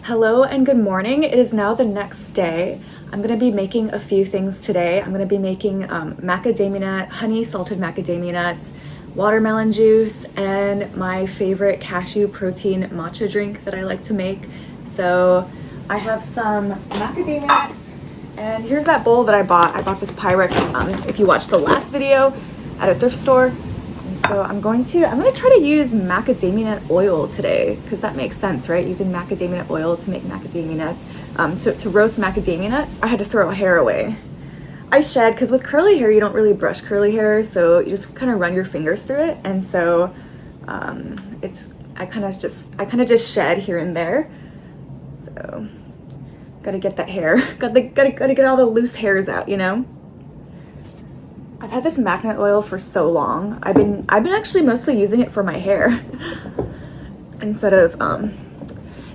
Hello and good morning. It is now the next day. I'm going to be making a few things today. I'm going to be making macadamia nut, honey salted macadamia nuts, watermelon juice, and my favorite cashew protein matcha drink that I like to make. So I have some macadamia nuts, and here's that bowl that I bought. I bought this Pyrex, if you watched the last video, at a thrift store. So I'm going to try to use macadamia nut oil today, because that makes sense, right? Using macadamia nut oil to make macadamia nuts, to roast macadamia nuts. I had to throw hair away. I shed, because with curly hair, you don't really brush curly hair, so you just kind of run your fingers through it. And so I kind of just shed here and there. So gotta get that hair, gotta get all the loose hairs out, you know? I've had this maca nut oil for so long. I've been actually mostly using it for my hair instead of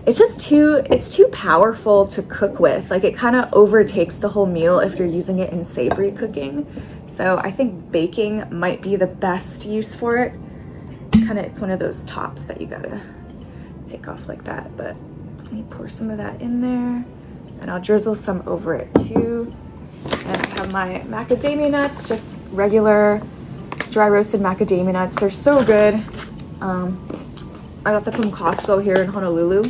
it's too powerful to cook with. Like, it kind of overtakes the whole meal if you're using it in savory cooking. So I think baking might be the best use for it. It's one of those tops that you gotta take off like that. But let me pour some of that in there, and I'll drizzle some over it too. And I have my macadamia nuts, just regular dry roasted macadamia nuts. They're so good. I got them from Costco here in Honolulu.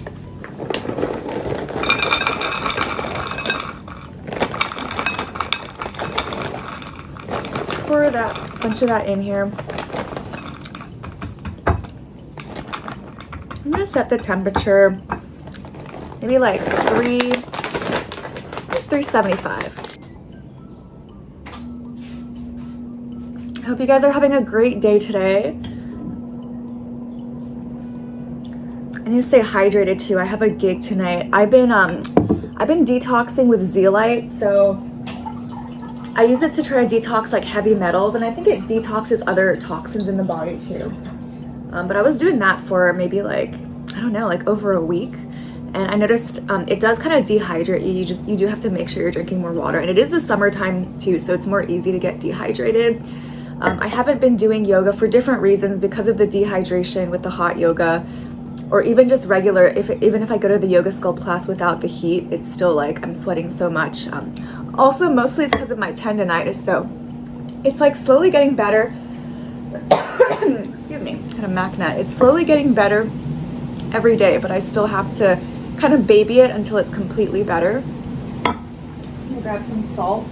Pour that bunch of that in here. I'm gonna set the temperature maybe like 375. I hope you guys are having a great day today. I need to stay hydrated too. I have a gig tonight. I've been detoxing with zeolite, so I use it to try to detox like heavy metals, and I think it detoxes other toxins in the body too. But I was doing that for maybe like, I don't know, like over a week. And I noticed it does kind of dehydrate you. You do have to make sure you're drinking more water. And it is the summertime too, so it's more easy to get dehydrated. I haven't been doing yoga for different reasons because of the dehydration with the hot yoga, or even just regular. Even if I go to the yoga sculpt class without the heat, it's still like I'm sweating so much. Also, mostly it's because of my tendonitis though. It's like slowly getting better. Excuse me, kind of mac nut. It's slowly getting better every day, but I still have to kind of baby it until it's completely better. I'm gonna grab some salt.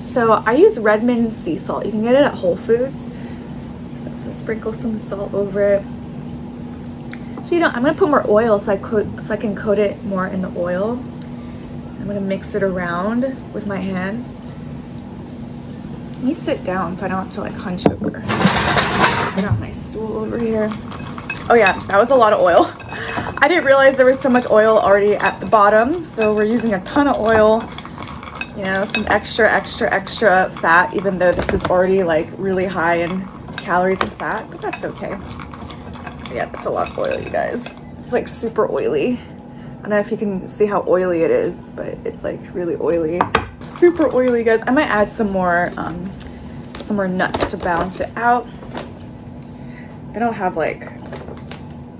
So I use Redmond sea salt. You can get it at Whole Foods. So sprinkle some salt over it. Actually, I'm gonna put more oil so I can coat it more in the oil. I'm gonna mix it around with my hands. Let me sit down so I don't have to like hunch over. Get out my stool over here. Oh yeah, that was a lot of oil. I didn't realize there was so much oil already at the bottom, so we're using a ton of oil. You know, some extra fat, even though this is already like really high in calories and fat, but that's okay. Yeah, that's a lot of oil, you guys. It's like super oily. I don't know if you can see how oily it is, but it's like really oily. Super oily, you guys. I might add some more nuts to balance it out. They don't have like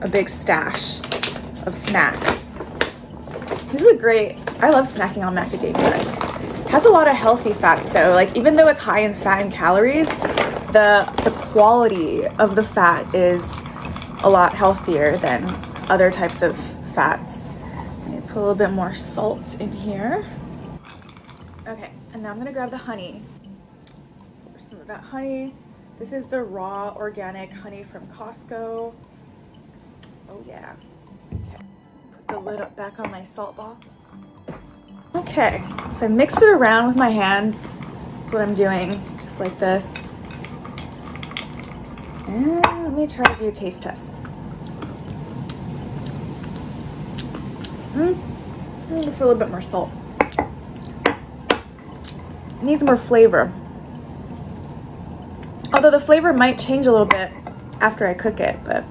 a big stash of snacks. This is great. I love snacking on macadamia nuts. It has a lot of healthy fats though. Like, even though it's high in fat and calories, the quality of the fat is a lot healthier than other types of fats. Let me put a little bit more salt in here. Okay, and now I'm gonna grab the honey. Pour some of that honey. This is the raw organic honey from Costco. Oh yeah. Okay, put the lid up back on my salt box. Okay, so I mix it around with my hands. That's what I'm doing, just like this. And let me try to do a taste test. I'm gonna put a little bit more salt. It needs more flavor. Although the flavor might change a little bit after I cook it, but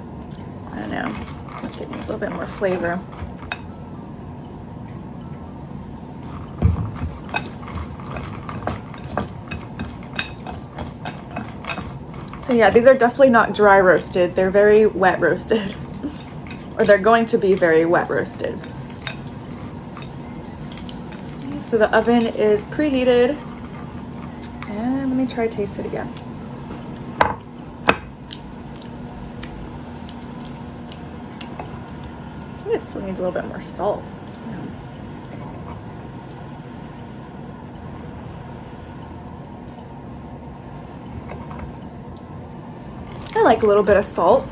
I don't know. I think it needs a little bit more flavor. So yeah, these are definitely not dry roasted. They're very wet roasted. or they're going to be very wet roasted. So the oven is preheated, and let me try to taste it again. I think it still needs a little bit more salt. I like a little bit of salt.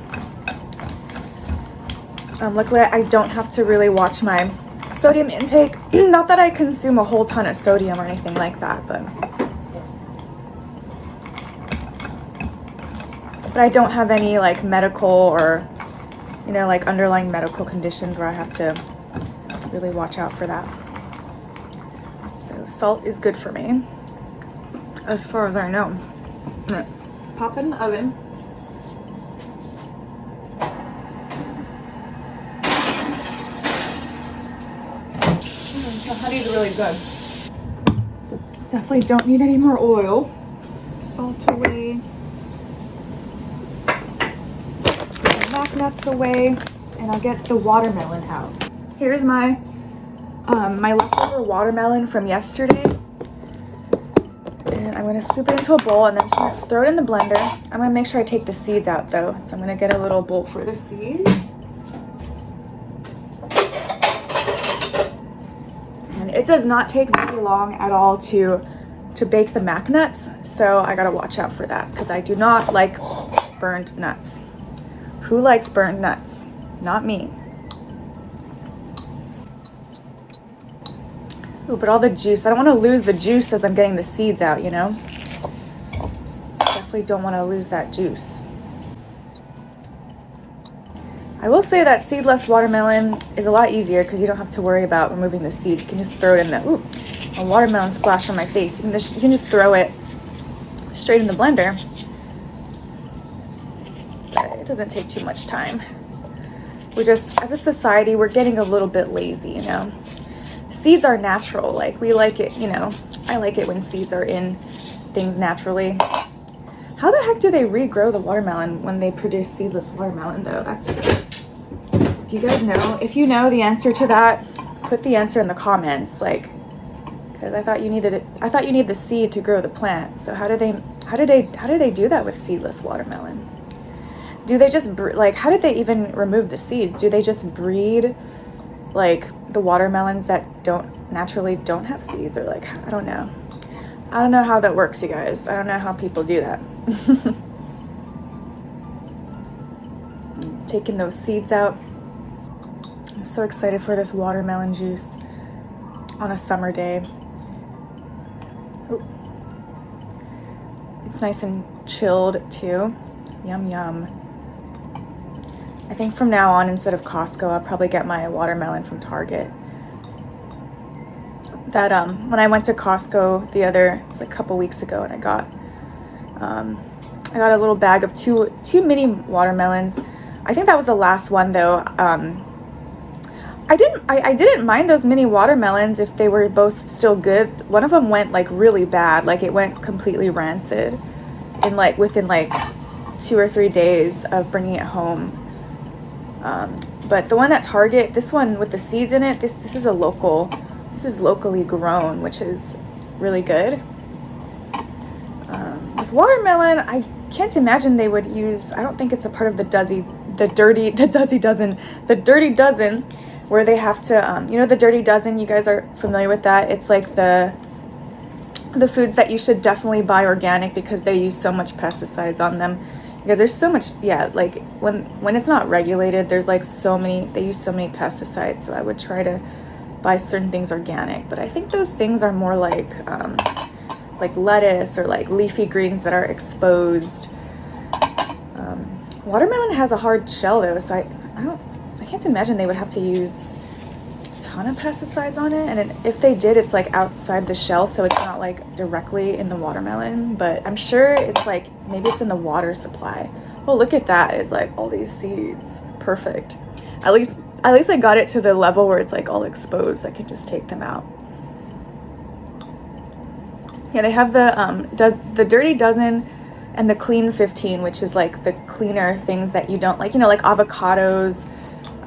Luckily, I don't have to really watch my sodium intake. Not that I consume a whole ton of sodium or anything like that, but I don't have any like medical or, you know, like underlying medical conditions where I have to really watch out for that. So salt is good for me, as far as I know. I'm gonna pop it in the oven. The honey's really good. Definitely don't need any more oil. Salt away. The mac nuts away, and I'll get the watermelon out. Here's my my leftover watermelon from yesterday, and I'm gonna scoop it into a bowl and then just gonna throw it in the blender. I'm gonna make sure I take the seeds out though, so I'm gonna get a little bowl for the seeds. It does not take very long at all to bake the mac nuts, so I gotta watch out for that because I do not like burned nuts. Who likes burned nuts? Not me. Ooh, but all the juice, I don't want to lose the juice as I'm getting the seeds out, you know? Definitely don't want to lose that juice. I will say that seedless watermelon is a lot easier because you don't have to worry about removing the seeds. You can just throw it in the, ooh, a watermelon splash on my face. You can just throw it straight in the blender. But it doesn't take too much time. We're just, as a society, we're getting a little bit lazy, you know? Seeds are natural. Like, we like it, you know? I like it when seeds are in things naturally. How the heck do they regrow the watermelon when they produce seedless watermelon, though? Do you guys know? If you know the answer to that, put the answer in the comments. Like, because I thought you needed it. I thought you need the seed to grow the plant. So how do they do that with seedless watermelon? Do they just like? How did they even remove the seeds? Do they just breed like the watermelons that naturally don't have seeds, or like I don't know. I don't know how that works, you guys. I don't know how people do that. Taking those seeds out. I'm so excited for this watermelon juice on a summer day. Ooh. It's nice and chilled too. Yum, yum. I think from now on, instead of Costco, I'll probably get my watermelon from Target. That when I went to Costco it was a couple weeks ago, and I got a little bag of two mini watermelons. I think that was the last one though. I didn't mind those mini watermelons if they were both still good. One of them went like really bad, like it went completely rancid in within 2 or 3 days of bringing it home. But the one at Target, this one with the seeds in it, this is locally grown, which is really good. With watermelon, I can't imagine they would use, I don't think it's a part of the Dirty Dozen, where they have to, you know, the Dirty Dozen, you guys are familiar with that. It's like the foods that you should definitely buy organic because they use so much pesticides on them. Because there's so much, yeah, like when it's not regulated, there's like they use so many pesticides. So I would try to buy certain things organic, but I think those things are more like lettuce or like leafy greens that are exposed. Watermelon has a hard shell though, so I can't imagine they would have to use a ton of pesticides on it. And if they did, it's like outside the shell, so it's not like directly in the watermelon, but I'm sure it's like, maybe it's in the water supply. Oh, look at that. It's like all these seeds. Perfect. At least I got it to the level where it's like all exposed. I can just take them out. Yeah, they have the Dirty Dozen and the Clean 15, which is like the cleaner things that you don't like, you know, like avocados,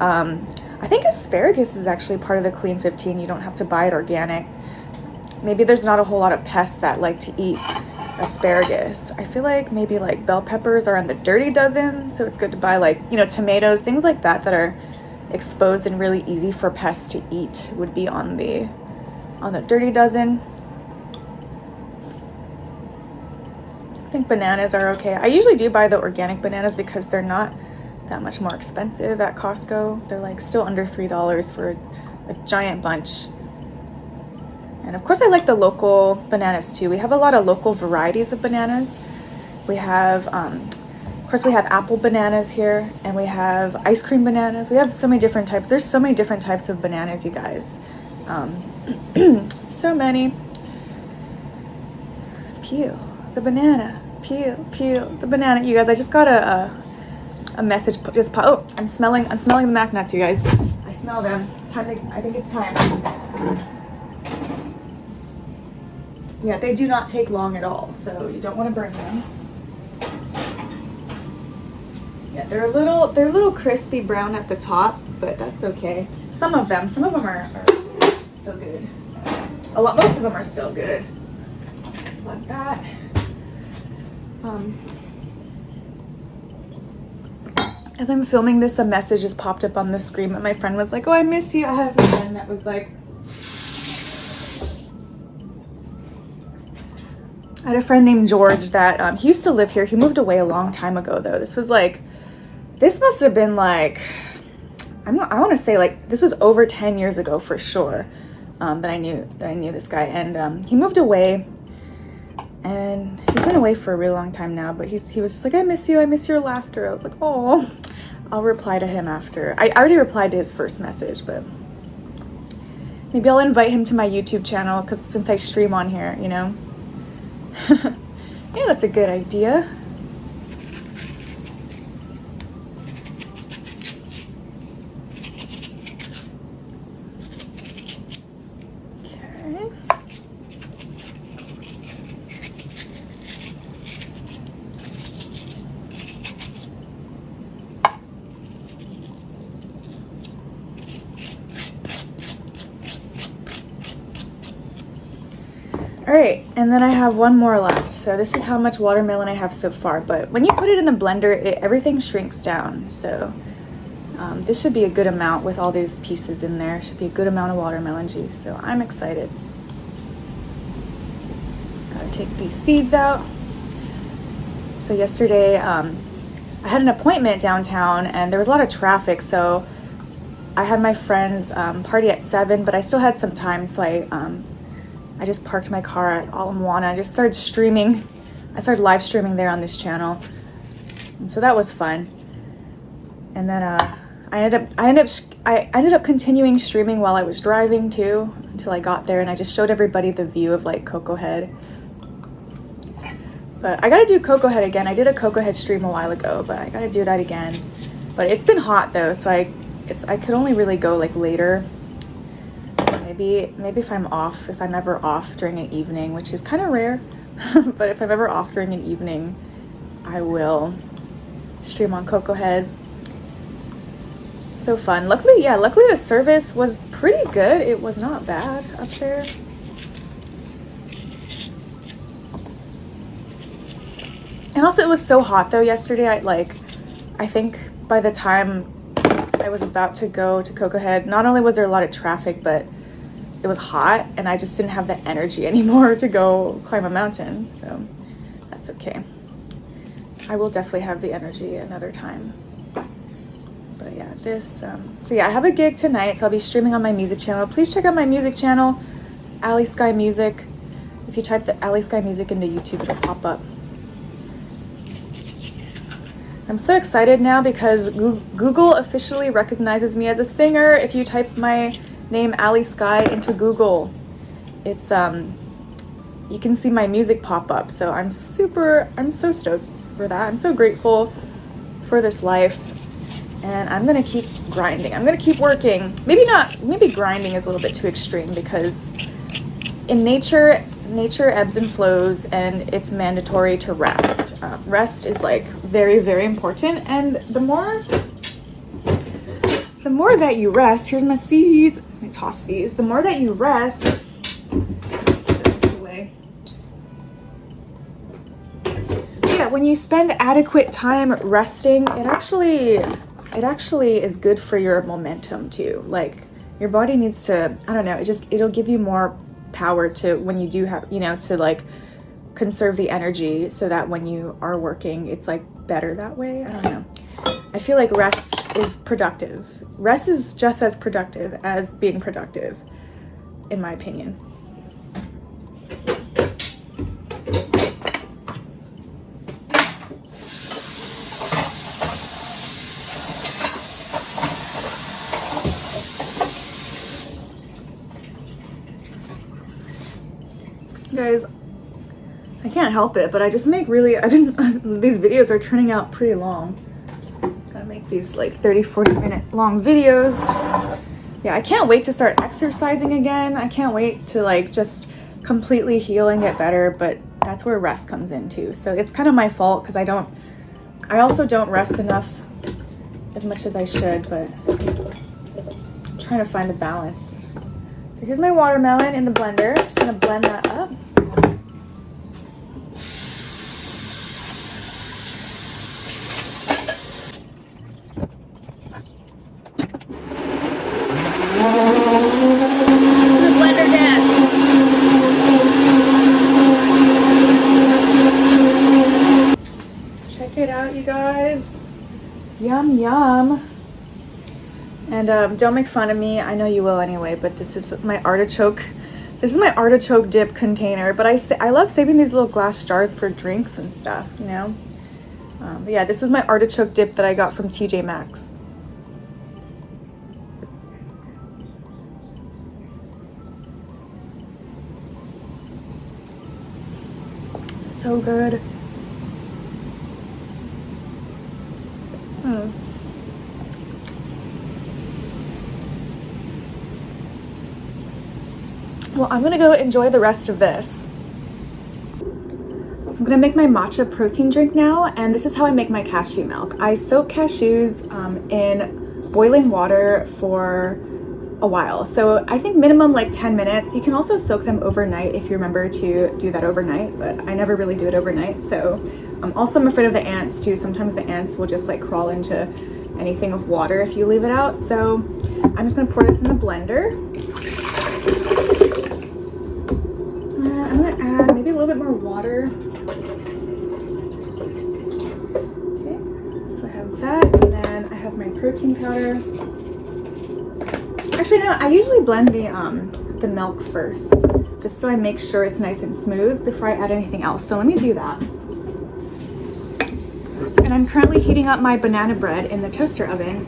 I think asparagus is actually part of the Clean 15. You don't have to buy it organic. Maybe there's not a whole lot of pests that like to eat asparagus. I feel like maybe like bell peppers are on the dirty dozen, so it's good to buy like, you know, tomatoes, things like that that are exposed and really easy for pests to eat would be on the dirty dozen. I think bananas are okay. I usually do buy the organic bananas because they're not that much more expensive at Costco. They're like still under $3 for a giant bunch. And of course I like the local bananas too. We have a lot of local varieties of bananas. We have, of course we have apple bananas here, and we have ice cream bananas. We have so many different types. There's so many different types of bananas, you guys. So many. Peel the banana. Peel the banana. You guys, I just got a message oh, I'm smelling the mac nuts, you guys. I smell them. I think it's time. Yeah, they do not take long at all, so you don't want to burn them. Yeah, they're a little crispy brown at the top, but that's okay. Some of them are still good. So, most of them are still good. Like that. As I'm filming this, a message just popped up on the screen, and my friend was like, "Oh, I miss you." I have a friend that was like, I had a friend named George that he used to live here. He moved away a long time ago, though. This must have been like, I want to say like this was over 10 years ago for sure. That I knew this guy, and he moved away, and he's been away for a really long time now. But he was just like, "I miss you. I miss your laughter." I was like, "Oh." I'll reply to him after. I already replied to his first message, but maybe I'll invite him to my YouTube channel, because since I stream on here, you know. Yeah, that's a good idea. Okay. All right, and then I have one more left. So this is how much watermelon I have so far. But when you put it in the blender, everything shrinks down. So this should be a good amount with all these pieces in there. Should be a good amount of watermelon juice. So I'm excited. Gotta take these seeds out. So yesterday I had an appointment downtown, and there was a lot of traffic. So I had my friend's party at 7, but I still had some time. So I just parked my car at Ala Moana. I just started streaming. I started live streaming there on this channel, and so that was fun. And then I ended up continuing streaming while I was driving too, until I got there, and I just showed everybody the view of like Coco Head. But I gotta do Coco Head again. I did a Coco Head stream a while ago, but I gotta do that again. But it's been hot though, so I could only really go like later. Maybe if I'm ever off during an evening, which is kind of rare, but if I'm ever off during an evening, I will stream on Coco Head. So fun. Luckily the service was pretty good. It was not bad up there. And also it was so hot though yesterday. I think by the time I was about to go to Coco Head, not only was there a lot of traffic, but it was hot, and I just didn't have the energy anymore to go climb a mountain. So that's okay. I will definitely have the energy another time. But yeah, so yeah, I have a gig tonight, so I'll be streaming on my music channel. Please check out my music channel, Ali Sky Music. If you type the Ali Sky Music into YouTube, it'll pop up. I'm so excited now because Google officially recognizes me as a singer. If you type my name Ali Sky into Google, it's you can see my music pop up. So I'm so stoked for that. I'm so grateful for this life, and I'm gonna keep grinding. I'm gonna keep working. Maybe grinding is a little bit too extreme, because in nature ebbs and flows, and it's mandatory to rest. Rest is like very, very important, and the more the more that you rest, here's my seeds. Let me toss these. The more that you rest, yeah, when you spend adequate time resting, it actually is good for your momentum too. Like your body needs to, I don't know, it'll give you more power to when you do have, to like conserve the energy so that when you are working, it's like better that way. I don't know. I feel like rest is productive. Rest is just as productive as being productive, in my opinion. Guys, I can't help it, but I just make these videos are turning out pretty long. Gotta make these like 30-40 minute long videos. Yeah, I can't wait to start exercising again. I can't wait to like just completely heal and get better, but that's where rest comes in too. So it's kind of my fault because I also don't rest enough as much as I should, but I'm trying to find the balance. So here's my watermelon in the blender. I'm just gonna blend that up. You guys, yum yum. And don't make fun of me, I know you will anyway, but this is my artichoke dip container. But I love saving these little glass jars for drinks and stuff, but yeah, this is my artichoke dip that I got from TJ Maxx. So good. Well, I'm gonna go enjoy the rest of this. So I'm gonna make my matcha protein drink now, and this is how I make my cashew milk. I soak cashews in boiling water for a while. So I think minimum like 10 minutes. You can also soak them overnight if you remember to do that overnight, but I never really do it overnight. So also I'm afraid of the ants too. Sometimes the ants will just like crawl into anything of water if you leave it out. So I'm just gonna pour this in the blender. I'm gonna add maybe a little bit more water. Okay, so I have that, and then I have my protein powder. Actually, no, I usually blend the milk first, just so I make sure it's nice and smooth before I add anything else. So let me do that. And I'm currently heating up my banana bread in the toaster oven.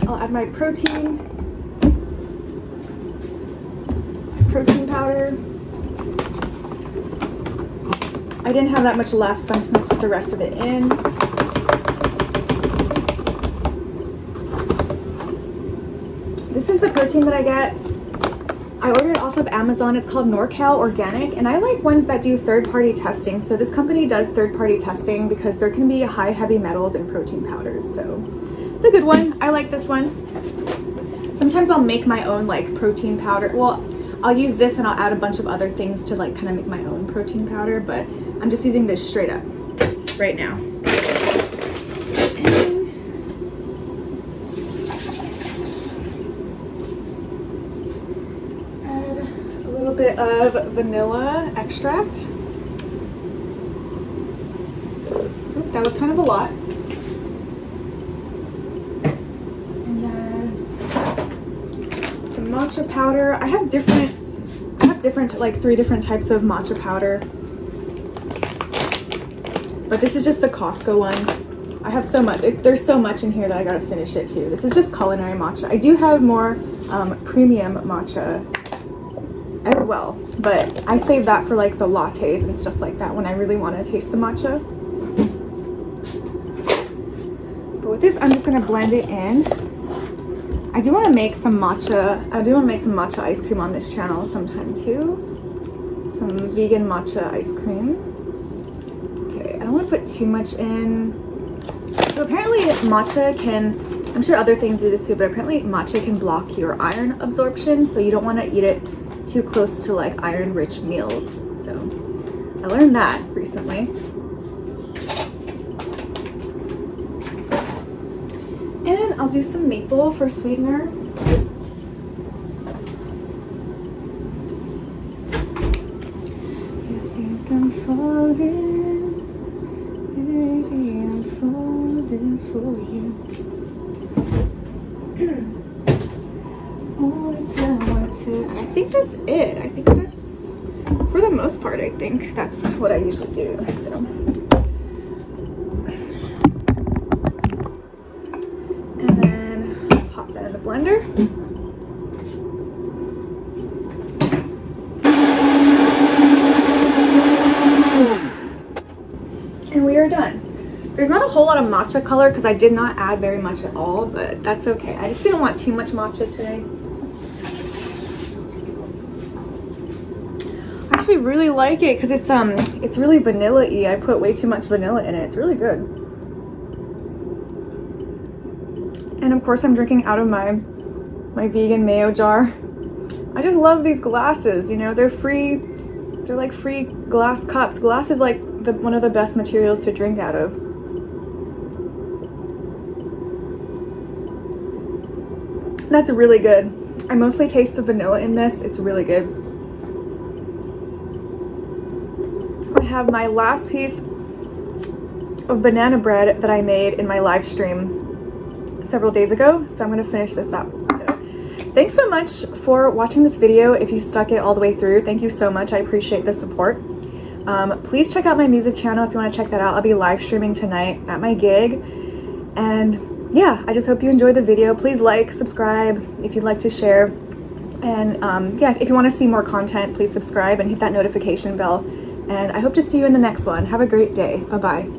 I'll add my protein powder. I didn't have that much left, so I'm just gonna put the rest of it in. This is the protein that I get. I ordered it off of Amazon. It's called NorCal Organic, and I like ones that do third-party testing. So this company does third-party testing because there can be high heavy metals in protein powders. So it's a good one. I like this one. Sometimes I'll make my own like protein powder. Well, I'll use this and I'll add a bunch of other things to like kind of make my own protein powder, but I'm just using this straight up right now. Add a little bit of vanilla extract. Oop, that was kind of a lot. Matcha powder. I have different like 3 different types of matcha powder, but this is just the Costco one. I have so much. There's so much in here that I gotta finish it too. This is just culinary matcha. I do have more premium matcha as well, but I save that for like the lattes and stuff like that when I really want to taste the matcha. But with this, I'm just gonna blend it in. I do want to make some matcha. I do want to make some matcha ice cream on this channel sometime too. some vegan matcha ice cream. Okay, I don't want to put too much in. So apparently matcha can, I'm sure other things do this too, but apparently matcha can block your iron absorption, so you don't want to eat it too close to like iron-rich meals. So I learned that recently. And I'll do some maple for sweetener. I think I'm falling, baby, I'm falling for you. I think that's it. I think that's, for the most part, I think that's what I usually do. So, and then pop that in the blender. And we are done. There's not a whole lot of matcha color because I did not add very much at all, but that's okay. I just didn't want too much matcha today. I actually really like it because it's really vanilla-y. I put way too much vanilla in it. It's really good. And of course I'm drinking out of my vegan mayo jar. I just love these glasses, you know, they're free. They're like free glass cups. Glass is like one of the best materials to drink out of. That's really good. I mostly taste the vanilla in this. It's really good. I have my last piece of banana bread that I made in my live stream several days ago, so I'm going to finish this up. So, thanks so much for watching this video. If you stuck it all the way through, thank you so much. I appreciate the support. Please check out my music channel if you want to check that out. I'll be live streaming tonight at my gig. And yeah, I just hope you enjoyed the video. Please like, subscribe if you'd like to share. And yeah, if you want to see more content, please subscribe and hit that notification bell. And I hope to see you in the next one. Have a great day. Bye-bye.